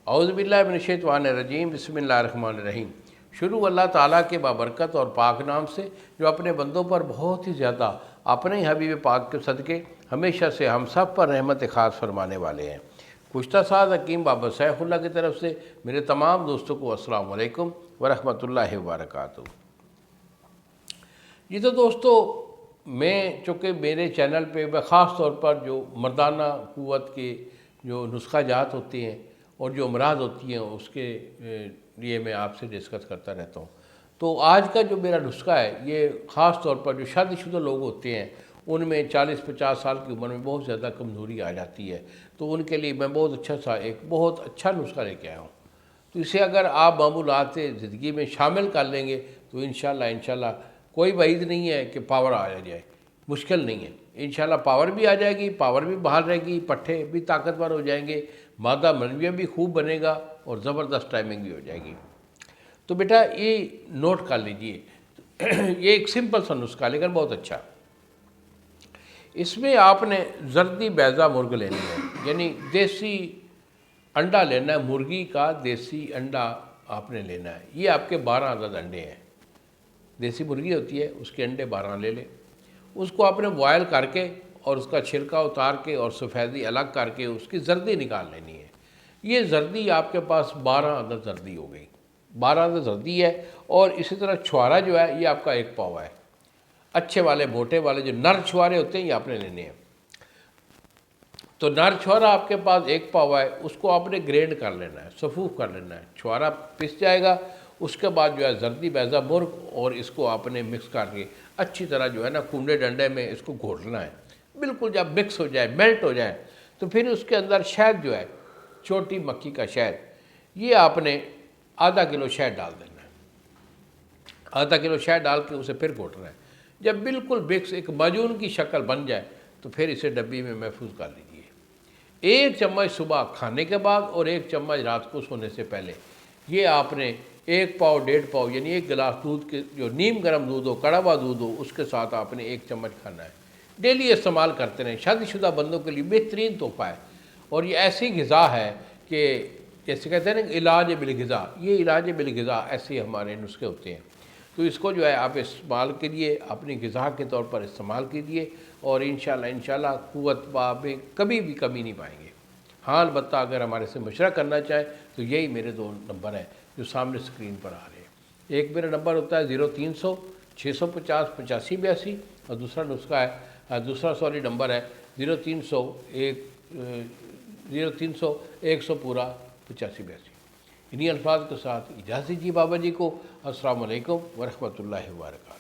اعوذ باللہ من الشیطان الرجیم، بسم اللہ الرحمن الرحیم۔ شروع اللہ تعالیٰ کے بابرکت اور پاک نام سے جو اپنے بندوں پر بہت ہی زیادہ اپنے ہی حبیب پاک کے صدقے ہمیشہ سے ہم سب پر رحمت خاص فرمانے والے ہیں۔ گزشتہ سال حکیم بابا سیف اللہ کی طرف سے میرے تمام دوستوں کو السلام علیکم ورحمۃ اللہ وبرکاتہ۔ جی تو دوستو، میں چونکہ میرے چینل پہ خاص طور پر جو مردانہ قوت کے جو نسخہ جات ہوتے ہیں اور جو امراض ہوتی ہیں اس کے لیے میں آپ سے ڈسکس کرتا رہتا ہوں۔ تو آج کا جو میرا نسخہ ہے یہ خاص طور پر جو شادی شدہ لوگ ہوتے ہیں ان میں 40-50 سال کی عمر میں بہت زیادہ کمزوری آ جاتی ہے، تو ان کے لیے میں ایک بہت اچھا نسخہ لے کے آیا ہوں۔ تو اسے اگر آپ معمولات زندگی میں شامل کر لیں گے تو انشاءاللہ کوئی بعید نہیں ہے کہ پاور آ جائے، مشکل نہیں ہے۔ انشاءاللہ پاور بھی آ جائے گی، پاور بھی بحال رہے گی، پٹھے بھی طاقتور ہو جائیں گے، مادہ منویہ بھی خوب بنے گا اور زبردست ٹائمنگ بھی ہو جائے گی۔ تو بیٹا یہ نوٹ کر لیجئے، یہ ایک سمپل سا نسخہ لیکن بہت اچھا۔ اس میں آپ نے زردی بیضہ مرغ لینی ہے، یعنی دیسی انڈا لینا ہے، مرغی کا دیسی انڈا آپ نے لینا ہے۔ یہ آپ کے 12 عدد انڈے ہیں، دیسی مرغی ہوتی ہے اس کے انڈے 12 لے لیں۔ اس کو آپ نے بوائل کر کے اور اس کا چھلکا اتار کے اور سفیدی الگ کر کے اس کی زردی نکال لینی ہے۔ یہ زردی آپ کے پاس 12 عدد زردی ہو گئی، 12 عدد زردی ہے۔ اور اسی طرح چھوارا جو ہے یہ آپ کا 1 پاؤ ہے، اچھے والے موٹے والے جو نر چھوارے ہوتے ہیں یہ آپ نے لینے ہیں۔ تو نر چھوارا آپ کے پاس 1 پاؤ ہے، اس کو آپ نے گرینڈ کر لینا ہے، صفوف کر لینا ہے، چھوارا پس جائے گا۔ اس کے بعد جو ہے زردی بیضہ مرغ اور اس کو آپ نے مکس کر کے اچھی طرح جو ہے نا کنڈے ڈنڈے میں اس کو گھوٹنا ہے۔ بالکل جب مکس ہو جائے، میلٹ ہو جائے، تو پھر اس کے اندر شہد جو ہے، چھوٹی مکھی کا شہد، یہ آپ نے ½ کلو شہد ڈال دینا ہے۔ ½ کلو شہد ڈال کے اسے پھر گھوٹنا ہے۔ جب بالکل مکس ایک معجون کی شکل بن جائے تو پھر اسے ڈبی میں محفوظ کر لیجیے۔ 1 چمچ صبح کھانے کے بعد اور 1 چمچ رات کو سونے سے پہلے، یہ آپ نے 1 پاؤ 1.5 پاؤ یعنی 1 گلاس دودھ کے جو نیم گرم دودھ ہو، کڑا ہوا دودھ ہو، اس کے ساتھ آپ نے 1 چمچ کھانا ہے۔ ڈیلی استعمال کرتے رہیں، شادی شدہ بندوں کے لیے بہترین تحفہ ہے۔ اور یہ ایسی غذا ہے کہ جیسے کہتے ہیں نا علاج بالغذا، یہ علاج بالغذا ایسے ہمارے نسخے ہوتے ہیں۔ تو اس کو جو ہے آپ استعمال کیجیے، اپنی غذا کے طور پر استعمال کیجیے اور انشاءاللہ قوت میں کبھی بھی کمی نہیں پائیں گے۔ ہاں البتہ اگر ہمارے سے مشورہ کرنا چاہیں تو یہی میرے 2 نمبر ہیں جو سامنے اسکرین پر آ رہے ہیں۔ ایک میرا نمبر ہوتا ہے 0300 650 8582 اور دوسرا نسخہ ہے نمبر ہے 0300 100 پورا 8582۔ انہی الفاظ کے ساتھ اجازت دیجیے بابا جی کو۔ السلام علیکم ورحمۃ اللہ وبرکاتہ۔